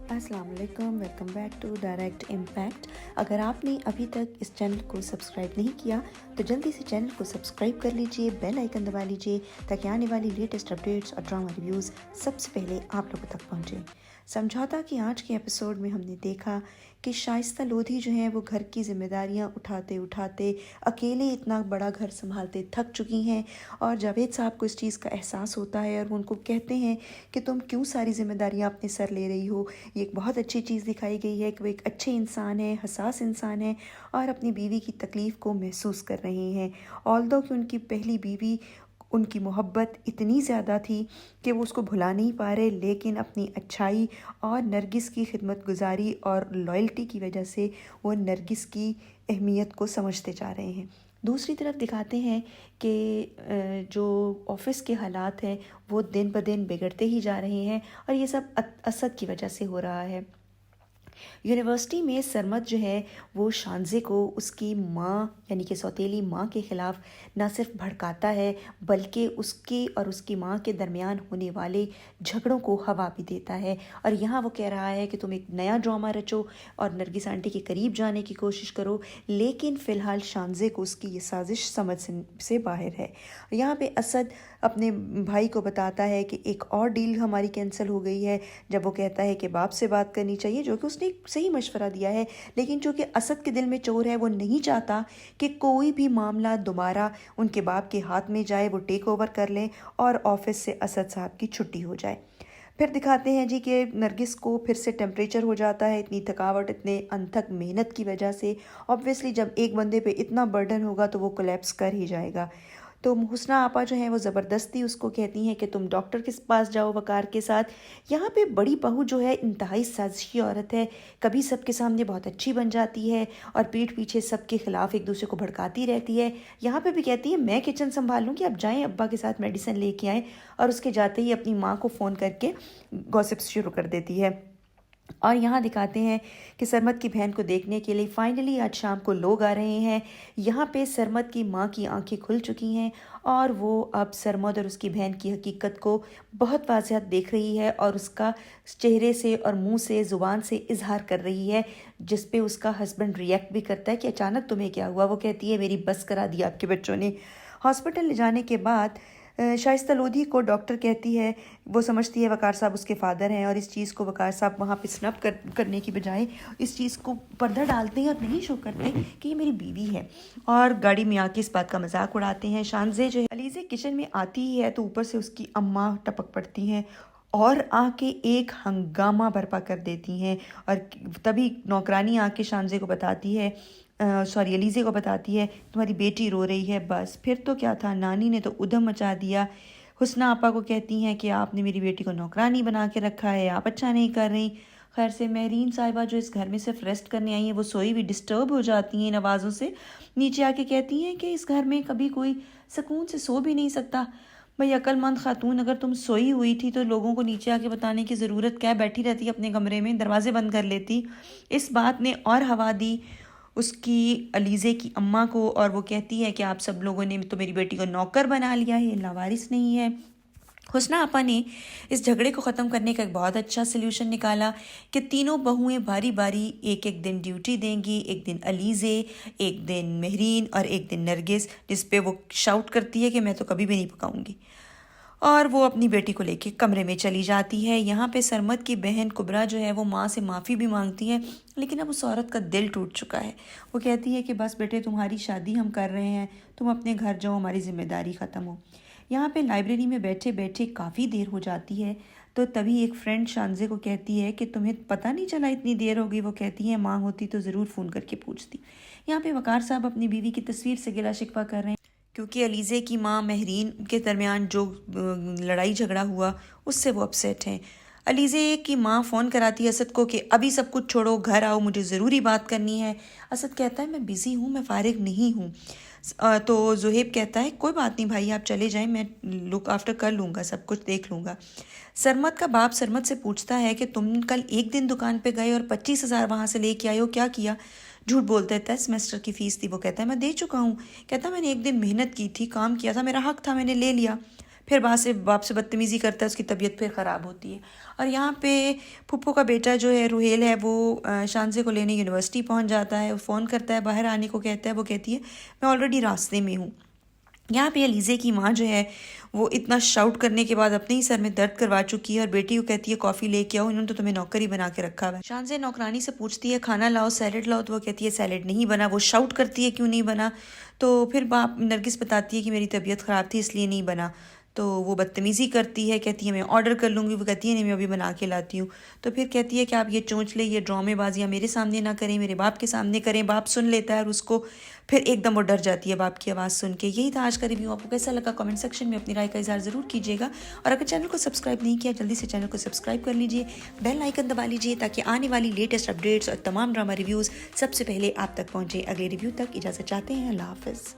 अस्सलाम वालेकुम, welcome back to direct impact. अगर आपने अभी तक इस चैनल को सब्सक्राइब नहीं किया तो जल्दी से चैनल को सब्सक्राइब कर लीजिए, बेल आइकन दबा लीजिए ताकि आने वाली लेटेस्ट अपडेट्स और ड्रामा रिव्यूज़ सबसे पहले आप लोगों तक पहुंचे। समझौता की आज के एपिसोड में हमने देखा कि शाइस्ता लोधी जो है वो घर की जिम्मेदारियां उठाते उठाते अकेले इतना बड़ा घर संभालते थक चुकी हैं और जावेद साहब को इस चीज़ का एहसास होता है और वो उनको कहते हैं कि तुम क्यों सारी जिम्मेदारियां अपने सर ले रही हो। ये एक बहुत अच्छी चीज़ दिखाई गई है कि वो एक अच्छे इंसान है, हसास इंसान है और अपनी बीवी की तकलीफ़ को महसूस कर रहे हैं। ऑल्दो कि उनकी पहली बीवी उनकी मोहब्बत इतनी ज़्यादा थी कि वो उसको भुला नहीं पा रहे, लेकिन अपनी अच्छाई और नरगिस की खिदमत गुजारी और लॉयल्टी की वजह से वो नरगिस की अहमियत को समझते जा रहे हैं। दूसरी तरफ दिखाते हैं कि जो ऑफ़िस के हालात हैं वो दिन ब दिन बिगड़ते ही जा रहे हैं और ये सब असद की वजह से हो रहा है। यूनिवर्सिटी में सरमद जो है वो शानज़े को उसकी माँ यानी कि सौतेली माँ के ख़िलाफ़ न सिर्फ भड़काता है बल्कि उसकी और उसकी माँ के दरमियान होने वाले झगड़ों को हवा भी देता है। और यहाँ वो कह रहा है कि तुम एक नया ड्रामा रचो और नरगिस आंटी के करीब जाने की कोशिश करो, लेकिन फ़िलहाल शानज़े को उसकी ये साजिश समझ से बाहर है। यहाँ पे असद अपने भाई को बताता है कि एक और डील हमारी कैंसिल हो गई है, जब वो कहता है कि बाप से बात करनी चाहिए, जो कि उसने एक सही मशवरा दिया है, लेकिन जो कि असद के दिल में चोर है वो नहीं चाहता कि कोई भी मामला दोबारा उनके बाप के हाथ में जाए, वो टेक ओवर कर लें और ऑफिस से असद साहब की छुट्टी हो जाए। फिर दिखाते हैं जी कि नरगिस को फिर से टेम्परेचर हो जाता है, इतनी थकावट, इतने अनथक मेहनत की वजह से। ऑब्वियसली जब एक बंदे पे इतना बर्डन होगा तो वो कोलैप्स कर ही जाएगा। तो हुस्ना आपा जो है वो ज़बरदस्ती उसको कहती हैं कि तुम डॉक्टर के पास जाओ वकार के साथ। यहाँ पे बड़ी बहू जो है इंतहाई साजिशी औरत है, कभी सबके सामने बहुत अच्छी बन जाती है और पीठ पीछे सबके खिलाफ़ एक दूसरे को भड़काती रहती है। यहाँ पे भी कहती है मैं किचन संभाल लूँ, कि आप जाएँ अब्बा के साथ मेडिसिन लेके आएँ, और उसके जाते ही अपनी माँ को फ़ोन करके गॉसिप्स शुरू कर देती है। और यहाँ दिखाते हैं कि सरमद की बहन को देखने के लिए फाइनली आज शाम को लोग आ रहे हैं। यहाँ पे सरमद की माँ की आंखें खुल चुकी हैं और वो अब सरमद और उसकी बहन की हकीकत को बहुत वाज़ह देख रही है और उसका चेहरे से और मुंह से ज़ुबान से इजहार कर रही है, जिस पे उसका हस्बैंड रिएक्ट भी करता है कि अचानक तुम्हें क्या हुआ। वो कहती है मेरी बस करा दिया आपके बच्चों ने। हॉस्पिटल ले जाने के बाद शाइस्ता लोधी को डॉक्टर कहती है, वो समझती है वकार साहब उसके फादर हैं और इस चीज़ को वकार साहब वहाँ पे स्नप करने की बजाय इस चीज़ को पर्दा डालते हैं और नहीं शो करते कि ये मेरी बीवी है, और गाड़ी में आके इस बात का मजाक उड़ाते हैं। शानज़े जो है अलीज़े किचन में आती ही है तो ऊपर से उसकी अम्मा टपक पड़ती हैं और आके एक हंगामा बर्पा कर देती हैं। और तभी नौकरानी आके शानज़े को बताती है, अलीज़े को बताती है तुम्हारी बेटी रो रही है। बस फिर तो क्या था, नानी ने तो उधम मचा दिया। हुस्ना आपा को कहती हैं कि आपने मेरी बेटी को नौकरानी बना के रखा है, आप अच्छा नहीं कर रही। खैर से महरीन साहिबा जो इस घर में सिर्फ रेस्ट करने आई हैं वो सोई भी डिस्टर्ब हो जाती हैं इन आवाज़ों से। नीचे आके कहती हैं कि इस घर में कभी कोई सुकून से सो भी नहीं सकता। भाई अक्लमंद खातून, अगर तुम सोई हुई थी तो लोगों को नीचे आके बताने की ज़रूरत क्या, बैठी रहती अपने कमरे में, दरवाजे बंद कर लेती। इस बात ने और हवा दी उसकी अलीज़े की अम्मा को और वो कहती है कि आप सब लोगों ने तो मेरी बेटी को नौकर बना लिया है, लावारिस नहीं है। हुस्ना आपा ने इस झगड़े को ख़त्म करने का एक बहुत अच्छा सल्यूशन निकाला कि तीनों बहुएं बारी बारी एक एक दिन ड्यूटी देंगी, एक दिन अलीज़े, एक दिन महरीन और एक दिन नरगिस, जिस पे वो शाउट करती है कि मैं तो कभी भी नहीं पकाऊंगी, और वो अपनी बेटी को लेके कमरे में चली जाती है। यहाँ पे सरमद की बहन कुबरा जो है वो माँ से माफ़ी भी मांगती है, लेकिन अब उस औरत का दिल टूट चुका है। वो कहती है कि बस बेटे तुम्हारी शादी हम कर रहे हैं, तुम अपने घर जाओ, हमारी जिम्मेदारी ख़त्म हो। यहाँ पे लाइब्रेरी में बैठे बैठे काफ़ी देर हो जाती है तो तभी एक फ्रेंड शानज़े को कहती है कि तुम्हें पता नहीं चला इतनी देर हो गई। वो कहती है माँ होती तो ज़रूर फ़ोन करके पूछती। यहाँ पे वकार साहब अपनी बीवी की तस्वीर से गिला शिकवा कर रहे हैं क्योंकि अलीज़े की माँ महरीन के दरमियान जो लड़ाई झगड़ा हुआ उससे वो अपसेट हैं। अलीज़े की माँ फ़ोन कराती है असद को कि अभी सब कुछ छोड़ो, घर आओ, मुझे ज़रूरी बात करनी है। असद कहता है मैं बिज़ी हूँ, मैं फ़ारिग नहीं हूँ। तो ज़ुहैब कहता है कोई बात नहीं भाई, आप चले जाएं, मैं लुक आफ्टर कर लूँगा, सब कुछ देख लूँगा। सरमद का बाप सरमद से पूछता है कि तुम कल एक दिन दुकान पे गए और 25,000 वहाँ से लेके आए हो, क्या किया? झूठ बोलता है, सेमेस्टर की फ़ीस थी। वो कहता है मैं दे चुका हूँ। कहता मैंने एक दिन मेहनत की थी, काम किया था, मेरा हक था, मैंने ले लिया। پھر باپ سے بدتمیزی کرتا ہے، اس کی طبیعت پھر خراب ہوتی ہے۔ اور یہاں پہ پھپھو کا بیٹا جو ہے روہیل ہے، وہ شانزے کو لینے یونیورسٹی پہنچ جاتا ہے، فون کرتا ہے، باہر آنے کو کہتا ہے، وہ کہتی ہے میں آلریڈی راستے میں ہوں۔ یہاں پہ علیزے کی ماں جو ہے وہ اتنا شاؤٹ کرنے کے بعد اپنے ہی سر میں درد کروا چکی ہے، اور بیٹی کو کہتی ہے کافی لے کے آؤ، انہوں نے تو تمہیں نوکر ہی بنا کے رکھا ہوا ہے۔ شانزے نوکرانی سے پوچھتی ہے کھانا لاؤ، سیلڈ لاؤ، تو وہ کہتی ہے سیلڈ نہیں بنا۔ وہ شاؤٹ کرتی ہے کیوں نہیں بنا، تو پھر باپ نرگس بتاتی ہے کہ میری طبیعت خراب تھی اس لیے نہیں بنا۔ تو وہ بدتمیزی کرتی ہے، کہتی ہے میں آرڈر کر لوں گی، وہ کہتی ہے نہیں میں ابھی بنا کے لاتی ہوں۔ تو پھر کہتی ہے کہ آپ یہ چونچ لے، یہ ڈرامے بازیاں میرے سامنے نہ کریں، میرے باپ کے سامنے کریں۔ باپ سن لیتا ہے اور اس کو پھر ایک دم وہ ڈر جاتی ہے باپ کی آواز سن کے۔ یہی تھا آج کا ریویو، آپ کو کیسا لگا کمنٹ سیکشن میں اپنی رائے کا اظہار ضرور کیجیے گا، اور اگر چینل کو سبسکرائب نہیں کیا جلدی سے چینل کو سبسکرائب کر لیجیے، بیل آئیکن دبا لیجیے تاکہ آنے والی لیٹسٹ اپڈیٹس اور تمام ڈرامہ ریویوز سب سے پہلے آپ تک پہنچے۔ اگلے ریویو تک اجازت چاہتے ہیں، اللہ حافظ۔